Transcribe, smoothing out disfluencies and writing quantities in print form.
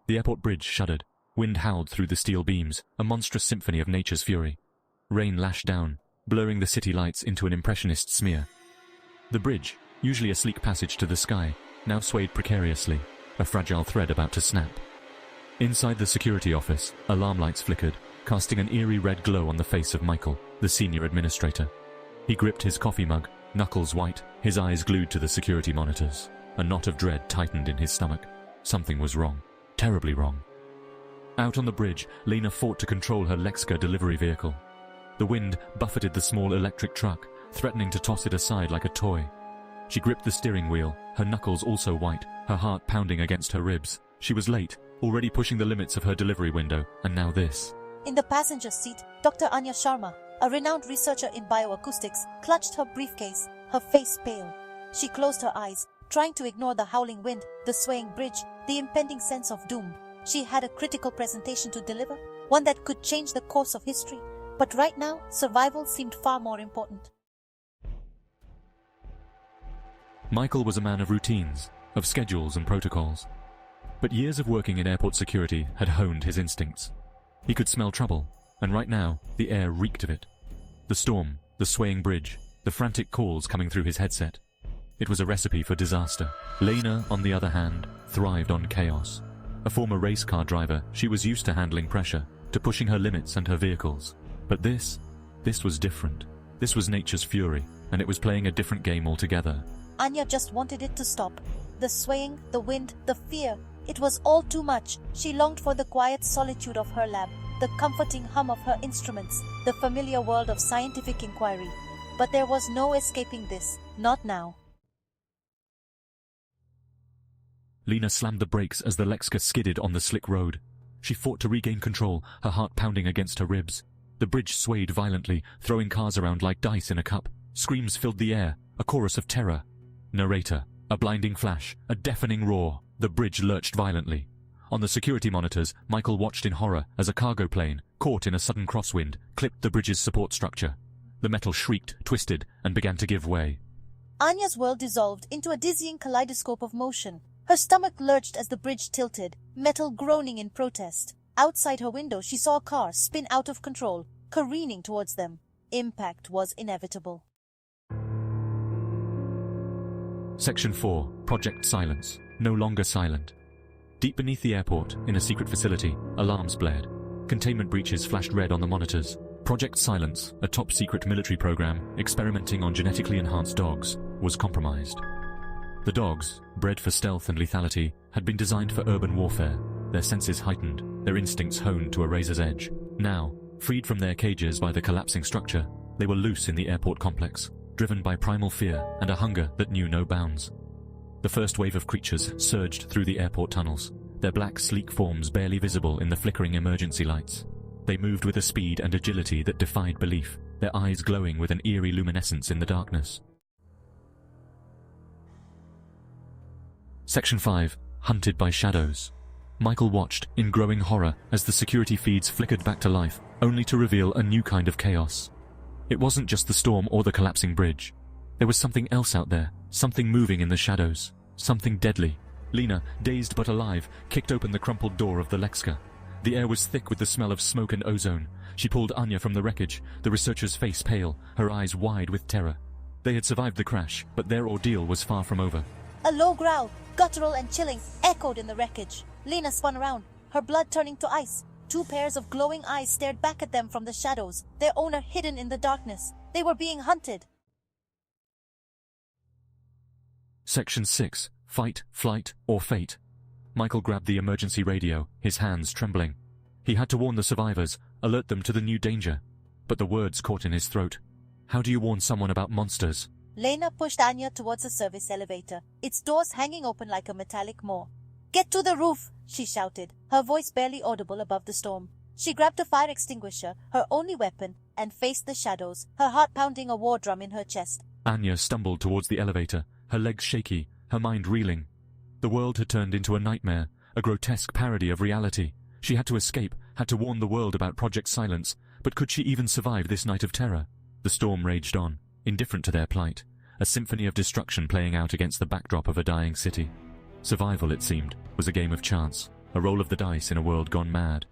The airport bridge shuddered. Wind howled through the steel beams, a monstrous symphony of nature's fury. Rain lashed down, blurring the city lights into an impressionist smear. The bridge, usually a sleek passage to the sky, now swayed precariously, a fragile thread about to snap. Inside the security office, alarm lights flickered, casting an eerie red glow on the face of Michael, the senior administrator. He gripped his coffee mug, knuckles white, his eyes glued to the security monitors. A knot of dread tightened in his stomach. Something was wrong. Terribly wrong. Out on the bridge, Lena fought to control her Lexka delivery vehicle. The wind buffeted the small electric truck, threatening to toss it aside like a toy. She gripped the steering wheel, her knuckles also white, her heart pounding against her ribs. She was late, already pushing the limits of her delivery window, and now this. In the passenger seat, Dr. Anya Sharma, a renowned researcher in bioacoustics, clutched her briefcase, her face pale. She closed her eyes, trying to ignore the howling wind, the swaying bridge, the impending sense of doom. She had a critical presentation to deliver, one that could change the course of history. But right now, survival seemed far more important. Michael was a man of routines, of schedules and protocols. But years of working in airport security had honed his instincts. He could smell trouble, and right now, the air reeked of it. The storm, the swaying bridge, the frantic calls coming through his headset. It was a recipe for disaster. Lena, on the other hand, thrived on chaos. A former race car driver, she was used to handling pressure, to pushing her limits and her vehicles. But this was different. This was nature's fury, and it was playing a different game altogether. Anya just wanted it to stop. The swaying, the wind, the fear. It was all too much. She longed for the quiet solitude of her lab, the comforting hum of her instruments, the familiar world of scientific inquiry. But there was no escaping this, not now. Lena slammed the brakes as the Lexka skidded on the slick road. She fought to regain control, her heart pounding against her ribs. The bridge swayed violently, throwing cars around like dice in a cup. Screams filled the air, a chorus of terror. Narrator, a blinding flash, a deafening roar. The bridge lurched violently. On the security monitors, Michael watched in horror as a cargo plane, caught in a sudden crosswind, clipped the bridge's support structure. The metal shrieked, twisted, and began to give way. Anya's world dissolved into a dizzying kaleidoscope of motion. Her stomach lurched as the bridge tilted, metal groaning in protest. Outside her window, she saw a car spin out of control, careening towards them. Impact was inevitable. Section 4, Project Silence. No longer silent. Deep beneath the airport, in a secret facility, alarms blared. Containment breaches flashed red on the monitors. Project Silence, a top-secret military program experimenting on genetically enhanced dogs, was compromised. The dogs, bred for stealth and lethality, had been designed for urban warfare, their senses heightened, their instincts honed to a razor's edge. Now, freed from their cages by the collapsing structure, they were loose in the airport complex, driven by primal fear and a hunger that knew no bounds. The first wave of creatures surged through the airport tunnels, their black, sleek forms barely visible in the flickering emergency lights. They moved with a speed and agility that defied belief, their eyes glowing with an eerie luminescence in the darkness. Section 5, Hunted by Shadows. Michael watched, in growing horror, as the security feeds flickered back to life, only to reveal a new kind of chaos. It wasn't just the storm or the collapsing bridge. There was something else out there, something moving in the shadows, something deadly. Lena, dazed but alive, kicked open the crumpled door of the Lexka. The air was thick with the smell of smoke and ozone. She pulled Anya from the wreckage, the researcher's face pale, her eyes wide with terror. They had survived the crash, but their ordeal was far from over. A low growl, guttural and chilling, echoed in the wreckage. Lena spun around, her blood turning to ice. Two pairs of glowing eyes stared back at them from the shadows, their owner hidden in the darkness. They were being hunted. Section 6, Fight, Flight, or Fate. Michael grabbed the emergency radio, his hands trembling. He had to warn the survivors, alert them to the new danger. But the words caught in his throat. How do you warn someone about monsters? Lena pushed Anya towards the service elevator, its doors hanging open like a metallic maw. "Get to the roof!" she shouted, her voice barely audible above the storm. She grabbed a fire extinguisher, her only weapon, and faced the shadows, her heart pounding a war drum in her chest. Anya stumbled towards the elevator, her legs shaky, her mind reeling. The world had turned into a nightmare, a grotesque parody of reality. She had to escape, had to warn the world about Project Silence, but could she even survive this night of terror? The storm raged on, indifferent to their plight, a symphony of destruction playing out against the backdrop of a dying city. Survival, it seemed, was a game of chance, a roll of the dice in a world gone mad.